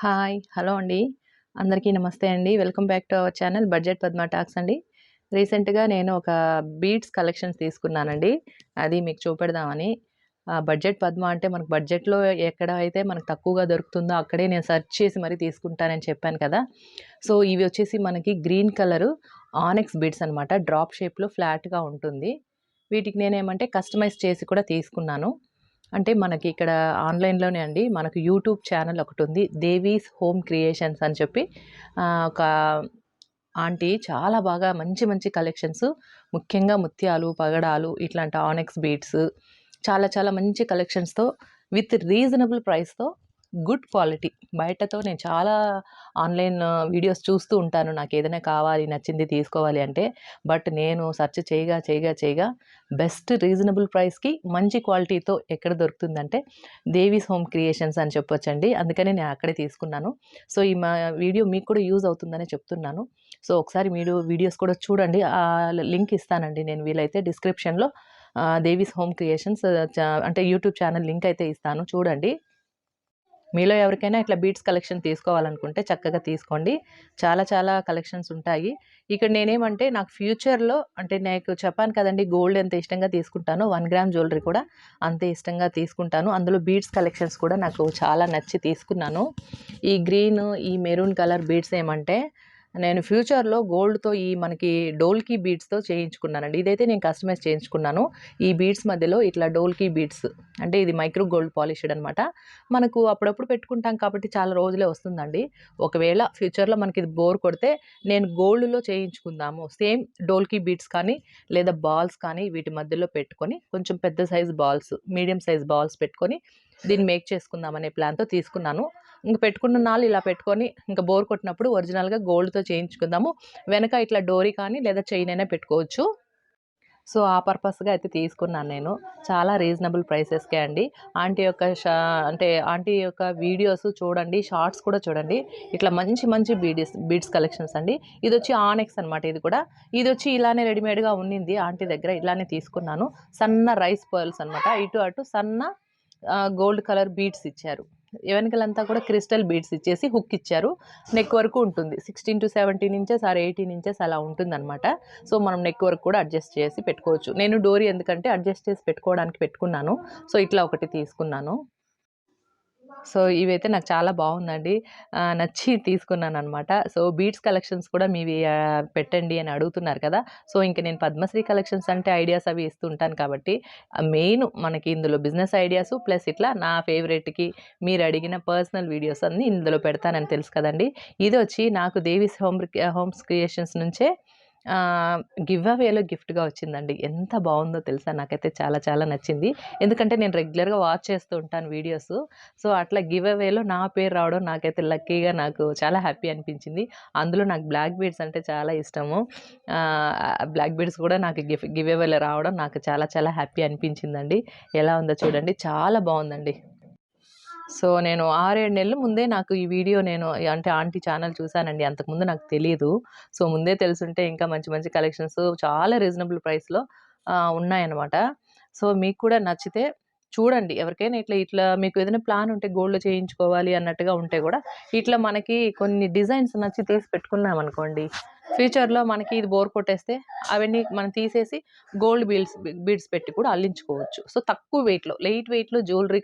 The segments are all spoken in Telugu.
హాయ్. హలో అండి. అందరికీ నమస్తే అండి. Welcome back to our channel budget Padma talks అండి. రీసెంట్‌గా నేను ఒక బీడ్స్ కలెక్షన్స్ తీసుకున్నానండి. అది మీకు చూపెడదామని. బడ్జెట్ పద్మ అంటే మనకు బడ్జెట్‌లో ఎక్కడ అయితే మనకు తక్కువగా దొరుకుతుందో అక్కడే నేను సెర్చ్ చేసి మరీ తీసుకుంటానని చెప్పాను కదా! సో, ఇవి వచ్చేసి మనకి గ్రీన్ కలరు ఆనెక్స్ బీడ్స్ అనమాట. డ్రాప్ షేప్‌లో ఫ్లాట్‌గా ఉంటుంది. వీటికి నేనేమంటే కస్టమైజ్ చేసి కూడా తీసుకున్నాను. అంటే మనకి ఇక్కడ ఆన్‌లైన్‌లోనే అండి. మనకు యూట్యూబ్ ఛానెల్ ఒకటుంది. 'దేవీస్ హోమ్ క్రియేషన్స్' అని చెప్పి ఒక ఆంటీ చాలా బాగా మంచి మంచి కలెక్షన్స్ ముఖ్యంగా ముత్యాలు, పగడాలు ఇట్లాంటి ఆనెక్స్ బీడ్స్ చాలా చాలా మంచి కలెక్షన్స్‌తో విత్ రీజనబుల్ ప్రైస్‌తో గుడ్ క్వాలిటీ. బయటతో నేను చాలా ఆన్‌లైన్ వీడియోస్ చూస్తూ ఉంటాను. నాకేదైనా కావాలి, నచ్చింది తీసుకోవాలి అంటే. బట్ నేను సెర్చ్ చేయగా బెస్ట్ రీజనబుల్ ప్రైస్‌కి మంచి క్వాలిటీతో ఎక్కడ దొరుకుతుందంటే 'దేవీస్ హోమ్ క్రియేషన్స్' అని చెప్పొచ్చండి. అందుకనే నేను అక్కడే తీసుకున్నాను. సో, ఈ వీడియో మీకు కూడా యూజ్ అవుతుందనే చెప్తున్నాను. సో, ఒకసారి మీరు వీడియోస్ కూడా చూడండి. లింక్ ఇస్తానండి నేను వీలైతే డిస్క్రిప్షన్‌లో 'దేవీస్ హోమ్ క్రియేషన్స్' అంటే యూట్యూబ్ ఛానల్ లింక్ అయితే ఇస్తాను చూడండి. మీలో ఎవరికైనా ఇట్లా బీడ్స్ కలెక్షన్ తీసుకోవాలనుకుంటే చక్కగా తీసుకోండి. చాలా చాలా కలెక్షన్స్ ఉంటాయి. ఇక్కడ నేనేమంటే నాకు ఫ్యూచర్‌లో అంటే నాకు చెప్పాను కదండీ! గోల్డ్ ఎంత ఇష్టంగా తీసుకుంటానో 1 గ్రామ్ జ్యువెలరీ కూడా అంతే ఇష్టంగా తీసుకుంటాను. అందులో బీడ్స్ కలెక్షన్స్ కూడా నాకు చాలా నచ్చి తీసుకున్నాను. ఈ గ్రీన్, ఈ మెరూన్ కలర్ బీడ్స్ ఏమంటే నేను ఫ్యూచర్‌లో గోల్డ్‌తో ఈ మనకి డోల్కీ బీడ్స్‌తో చేయించుకున్నానండి. ఇదైతే నేను కస్టమైజ్ చేయించుకున్నాను. ఈ బీడ్స్ మధ్యలో ఇట్లా డోల్కీ బీడ్స్ అంటే ఇది మైక్రో గోల్డ్ పాలిష్డ్ అనమాట. మనకు అప్పుడప్పుడు పెట్టుకుంటాం కాబట్టి చాలా రోజులే వస్తుందండి. ఒకవేళ ఫ్యూచర్‌లో మనకి ఇది బోర్ కొడితే నేను గోల్డ్‌లో చేయించుకుందాము. సేమ్ డోల్కీ బీడ్స్ కానీ లేదా బాల్స్ కానీ వీటి మధ్యలో పెట్టుకొని కొంచెం పెద్ద size balls, medium size balls పెట్టుకొని దీన్ని మేక్ చేసుకుందాం అనే ప్లాన్‌తో తీసుకున్నాను. ఇంక పెట్టుకున్న నాళ్ళు ఇలా పెట్టుకొని ఇంక బోర్ కొట్టినప్పుడు ఒరిజినల్‌గా గోల్డ్‌తో చేయించుకుందాము. వెనక ఇట్లా డోరీ కానీ లేదా చైన్ అయినా పెట్టుకోవచ్చు. సో, ఆ పర్పస్‌గా అయితే తీసుకున్నాను నేను. చాలా రీజనబుల్ ప్రైసెస్‌కే అండి. ఆంటీ యొక్క అంటే ఆంటీ యొక్క వీడియోస్ చూడండి, షార్ట్స్ కూడా చూడండి. ఇట్లా మంచి మంచి బీడ్స్ కలెక్షన్స్ అండి. ఇదొచ్చి ఆనెక్స్ అనమాట ఇది కూడా. ఇదొచ్చి ఇలానే రెడీమేడ్‌గా ఉన్నింది ఆంటీ దగ్గర. ఇలానే తీసుకున్నాను. సన్న రైస్ పర్ల్స్ అనమాట. ఇటు అటు సన్న గోల్డ్ కలర్ బీడ్స్ ఇచ్చారు. వెనకలంతా కూడా క్రిస్టల్ బీడ్స్ ఇచ్చేసి హుక్ ఇచ్చారు. నెక్ వరకు ఉంటుంది. 16-17 ఇంచెస్ ఆర్ 18 ఇంచెస్ అలా ఉంటుందనమాట. సో, మనం నెక్ వరకు కూడా అడ్జస్ట్ చేసి పెట్టుకోవచ్చు. నేను డోరీ ఎందుకంటే అడ్జస్ట్ చేసి పెట్టుకోవడానికి పెట్టుకున్నాను. సో, ఇట్లా ఒకటి తీసుకున్నాను. సో, ఇవైతే నాకు చాలా బావుందండి. నచ్చి తీసుకున్నాననమాట. సో, బీడ్స్ కలెక్షన్స్ కూడా మీవి పెట్టండి అని అడుగుతున్నారు కదా! సో, ఇంక నేను పద్మశ్రీ కలెక్షన్స్ అంటే ఐడియాస్ అవి ఇస్తూ ఉంటాను కాబట్టి, మెయిన్ మనకి ఇందులో బిజినెస్ ఐడియాసు ప్లస్ ఇట్లా నా ఫేవరెట్‌కి మీరడిగిన పర్సనల్ వీడియోస్ అన్నీ ఇందులో పెడతానని తెలుసు కదండీ! ఇదొచ్చి నాకు దేవీస్ హోమ్స్ క్రియేషన్స్ నుంచే గివ్ అవేలో గిఫ్ట్‌గా వచ్చిందండి. ఎంత బావుందో తెలుసా? నాకైతే చాలా చాలా నచ్చింది. ఎందుకంటే నేను రెగ్యులర్‌గా వాచ్ చేస్తూ ఉంటాను వీడియోసు. సో, అట్లా గివ్ అవేలో నా పేరు రావడం నాకైతే లక్కీగా నాకు చాలా హ్యాపీ అనిపించింది. అందులో నాకు బ్లాక్ బీడ్స్ అంటే చాలా ఇష్టము. బ్లాక్ బీడ్స్ కూడా నాకు గివ్ అవేలో రావడం నాకు చాలా చాలా హ్యాపీ అనిపించిందండి. ఎలా ఉందో చూడండి. చాలా బావుందండి. సో, నేను 6, 7 నెలల ముందే నాకు ఈ వీడియో నేను అంటే ఆంటీ ఛానెల్ చూసానండి. అంతకుముందు నాకు తెలీదు. సో, ముందే తెలిసుంటే ఇంకా మంచి మంచి కలెక్షన్స్ చాలా రీజనబుల్ ప్రైస్‌లో ఉన్నాయన్నమాట. సో, మీకు కూడా నచ్చితే చూడండి. ఎవరికైనా ఇట్లా ఇట్లా మీకు ఏదైనా ప్లాన్ ఉంటే గోల్డ్‌లో చేయించుకోవాలి అన్నట్టుగా ఉంటే గూడా ఇట్లా మనకి కొన్ని డిజైన్స్ నచ్చి తీసి పెట్టుకున్నామనుకోండి, ఫ్యూచర్‌లో మనకి ఇది బోర్ కొట్టేస్తే అవన్నీ మనం తీసేసి గోల్డ్ బీడ్స్ పెట్టి కూడా అల్లించుకోవచ్చు. సో, తక్కువ వెయిట్‌లో, లైట్ వెయిట్‌లో జ్యువెలరీ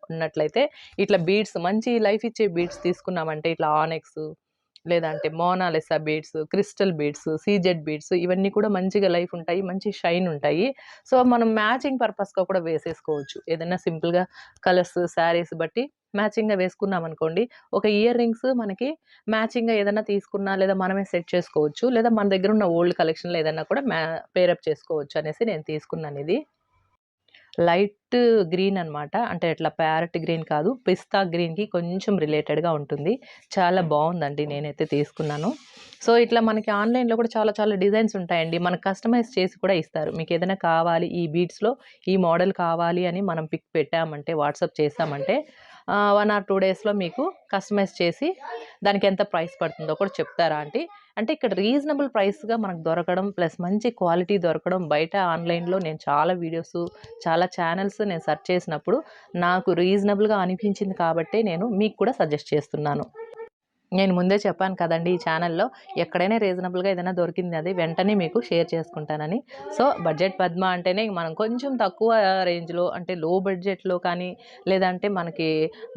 ఉన్నట్లయితే ఇట్లా బీడ్స్ మంచి లైఫ్ ఇచ్చే బీడ్స్ తీసుకున్నామంటే ఇట్లా ఆనెక్స్ లేదంటే Mona Lisa beads, crystal beads, CZ beads ఇవన్నీ కూడా మంచిగా లైఫ్ ఉంటాయి. మంచి షైన్ ఉంటాయి. సో, మనం మ్యాచింగ్ పర్పస్‌గా కూడా వేసేసుకోవచ్చు. ఏదైనా సింపుల్‌గా కలర్స్, శారీస్ బట్టి మ్యాచింగ్‌గా వేసుకున్నామనుకోండి, ఒక ఇయర్ రింగ్స్ మనకి మ్యాచింగ్‌గా ఏదన్నా తీసుకున్నా లేదా మనమే సెట్ చేసుకోవచ్చు. లేదా మన దగ్గర ఉన్న ఓల్డ్ కలెక్షన్‌లో ఏదన్నా కూడా పేరప్ చేసుకోవచ్చు అనేసి నేను తీసుకున్నానిది. లైట్ గ్రీన్ అనమాట. అంటే ఇట్లా ప్యారట్ గ్రీన్ కాదు. పిస్తా గ్రీన్‌కి కొంచెం రిలేటెడ్‌గా ఉంటుంది. చాలా బావుందండి. నేనైతే తీసుకున్నాను. సో, ఇట్లా మనకి ఆన్‌లైన్‌లో కూడా చాలా చాలా డిజైన్స్ ఉంటాయండి. మనకు కస్టమైజ్ చేసి కూడా ఇస్తారు. మీకేదైనా కావాలి ఈ బీడ్స్‌లో ఈ మోడల్ కావాలి అని మనం పిక్ పెట్టామంటే వాట్సాప్ చేశామంటే 1 ఆర్ 2 డేస్లో మీకు కస్టమైజ్ చేసి దానికి ఎంత ప్రైస్ పడుతుందో కూడా చెప్తారా ఆంటీ? అంటే ఇక్కడ రీజనబుల్ ప్రైస్గా మనకు దొరకడం ప్లస్ మంచి క్వాలిటీ దొరకడం బయట ఆన్లైన్లో నేను చాలా వీడియోస్ చాలా ఛానల్స్ నేను సెర్చ్ చేసినప్పుడు నాకు రీజనబుల్గా అనిపించింది కాబట్టే నేను మీకు కూడా సజెస్ట్ చేస్తున్నాను. నేను ముందే చెప్పాను కదండి ఈ ఛానల్లో ఎక్కడైనా రీజనబుల్గా ఏదైనా దొరికింది అది వెంటనే మీకు షేర్ చేసుకుంటానని. సో బడ్జెట్ పద్మ అంటేనే మనం కొంచెం తక్కువ రేంజ్లో అంటే లో బడ్జెట్లో కానీ లేదంటే మనకి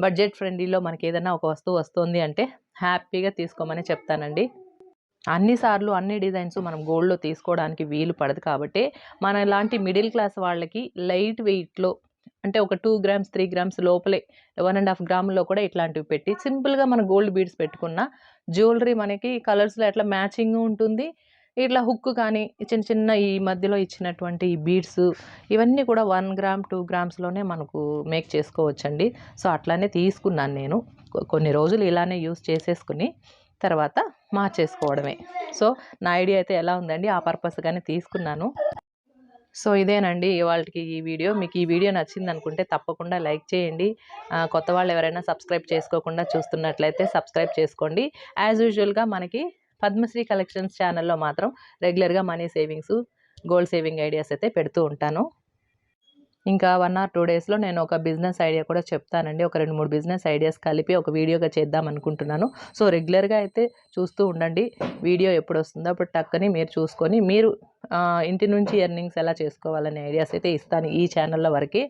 బడ్జెట్ ఫ్రెండ్లీలో మనకి ఏదైనా ఒక వస్తువు వస్తుంది అంటే హ్యాపీగా తీసుకోమని చెప్తానండి. అన్ని సార్లు అన్ని డిజైన్స్ మనం గోల్డ్లో తీసుకోవడానికి వీలు పడదు కాబట్టి మన ఇలాంటి మిడిల్ క్లాస్ వాళ్ళకి లైట్ వెయిట్లో అంటే ఒక 2 గ్రామ్స్ 3 గ్రామ్స్ లోపలే 1.5 గ్రాముల్లో కూడా ఇట్లాంటివి పెట్టి సింపుల్గా మన గోల్డ్ బీడ్స్ పెట్టుకున్న జ్యువెలరీ మనకి కలర్స్లో ఎట్లా మ్యాచింగ్ ఉంటుంది. ఇట్లా హుక్ కానీ చిన్న చిన్న ఈ మధ్యలో ఇచ్చినటువంటి ఈ బీడ్స్ ఇవన్నీ కూడా 1 గ్రామ్ 2 గ్రామ్స్లోనే మనకు మేక్ చేసుకోవచ్చండి. సో అట్లానే తీసుకున్నాను నేను కొన్ని రోజులు ఇలానే యూస్ చేసేసుకుని తర్వాత మార్చేసుకోవడమే. సో నా ఐడియా అయితే ఎలా ఉందండి, ఆ పర్పస్గానే తీసుకున్నాను. సో ఇదేనండి ఇవాళకి ఈ వీడియో. మీకు ఈ వీడియో నచ్చింది అనుకుంటే తప్పకుండా లైక్ చేయండి. కొత్త వాళ్ళు ఎవరైనా సబ్స్క్రైబ్ చేసుకోకుండా చూస్తున్నట్లయితే సబ్స్క్రైబ్ చేసుకోండి. యాజ్ యూజువల్గా మనకి పద్మశ్రీ కలెక్షన్స్ ఛానల్లో మాత్రం రెగ్యులర్గా money savings gold saving ideas అయితే పెడుతూ ఉంటాను. ఇంకా 1 ఆర్ 2 డేస్లో నేను ఒక బిజినెస్ ఐడియా కూడా చెప్తానండి. ఒక 2, 3 బిజినెస్ ఐడియాస్ కలిపి ఒక వీడియోగా చేద్దాం అనుకుంటున్నాను. సో రెగ్యులర్గా అయితే చూస్తూ ఉండండి. వీడియో ఎప్పుడు వస్తుందో అప్పుడు టక్కని మీరు చూసుకొని మీరు ఇంటి నుంచి ఎర్నింగ్స్ ఎలా చేసుకోవాలనే ఐడియాస్ అయితే ఇస్తాను ఈ ఛానల్లో వరకే.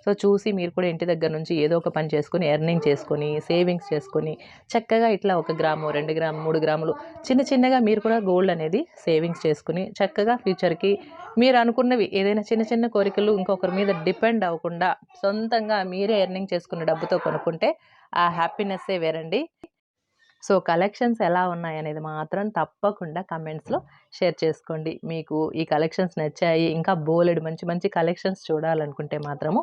సో చూసి మీరు కూడా ఇంటి దగ్గర నుంచి ఏదో ఒక పని చేసుకొని ఎర్నింగ్ చేసుకొని సేవింగ్స్ చేసుకొని చక్కగా ఇట్లా 1 గ్రాము 2 గ్రాము 3 గ్రాములు చిన్న చిన్నగా మీరు కూడా గోల్డ్ అనేది సేవింగ్స్ చేసుకుని చక్కగా ఫ్యూచర్కి మీరు అనుకున్నవి ఏదైనా చిన్న చిన్న కోరికలు ఇంకొకరి మీద డిపెండ్ అవ్వకుండా సొంతంగా మీరే ఎర్నింగ్ చేసుకున్న డబ్బుతో కొనుక్కుంటే ఆ హ్యాపీనెస్సే వేరండి. సో కలెక్షన్స్ ఎలా ఉన్నాయనేది మాత్రం తప్పకుండా కమెంట్స్లో షేర్ చేసుకోండి. మీకు ఈ కలెక్షన్స్ నచ్చాయి ఇంకా బోలెడు మంచి మంచి కలెక్షన్స్ చూడాలనుకుంటే మాత్రము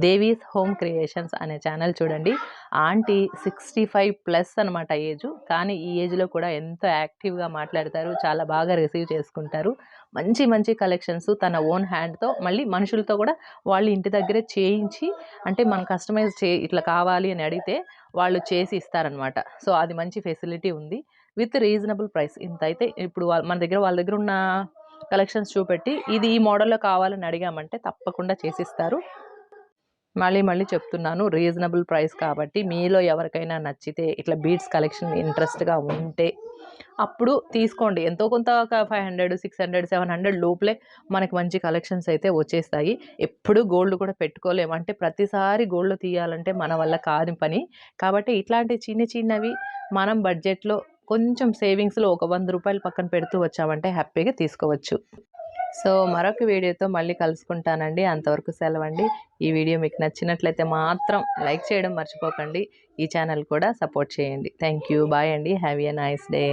దేవీస్ హోమ్ క్రియేషన్స్ అనే ఛానల్ చూడండి. ఆంటీ 65+ అనమాట ఏజ్, కానీ ఈ ఏజ్లో కూడా ఎంతో యాక్టివ్గా మాట్లాడతారు, చాలా బాగా రిసీవ్ చేసుకుంటారు. మంచి మంచి కలెక్షన్స్ తన ఓన్ హ్యాండ్తో మళ్ళీ మనుషులతో కూడా వాళ్ళు ఇంటి దగ్గరే చేయించి అంటే మనం కస్టమైజ్ ఇట్లా కావాలి అని అడిగితే వాళ్ళు చేసి ఇస్తారనమాట. సో అది మంచి ఫెసిలిటీ ఉంది విత్ రీజనబుల్ ప్రైస్. ఇంత అయితే ఇప్పుడు మన దగ్గర వాళ్ళ దగ్గర ఉన్న కలెక్షన్స్ చూపెట్టి ఇది ఈ మోడల్లో కావాలని అడిగామంటే తప్పకుండా చేసిస్తారు. మళ్ళీ చెప్తున్నాను రీజనబుల్ ప్రైస్ కాబట్టి మీలో ఎవరికైనా నచ్చితే ఇట్లా బీడ్స్ కలెక్షన్ ఇంట్రెస్ట్గా ఉంటే అప్పుడు తీసుకోండి. ఎంతో కొంత ఒక 500, 600, 700 లోపలే మనకి మంచి కలెక్షన్స్ అయితే వచ్చేస్తాయి. ఎప్పుడు గోల్డ్ కూడా పెట్టుకోలేము, అంటే ప్రతిసారి గోల్డ్ తీయాలంటే మన వల్ల కాని పని. కాబట్టి ఇట్లాంటి చిన్న చిన్నవి మనం బడ్జెట్లో కొంచెం సేవింగ్స్లో ఒక 100 రూపాయలు పక్కన పెడుతూ వచ్చామంటే హ్యాపీగా తీసుకోవచ్చు. సో మరొక వీడియోతో మళ్ళీ కలుసుకుంటానండి. అంతవరకు సెలవండి. ఈ వీడియో మీకు నచ్చినట్లయితే మాత్రం లైక్ చేయడం మర్చిపోకండి. ఈ ఛానల్ కూడా సపోర్ట్ చేయండి. Thank you. బాయ్ అండి. Have a nice day.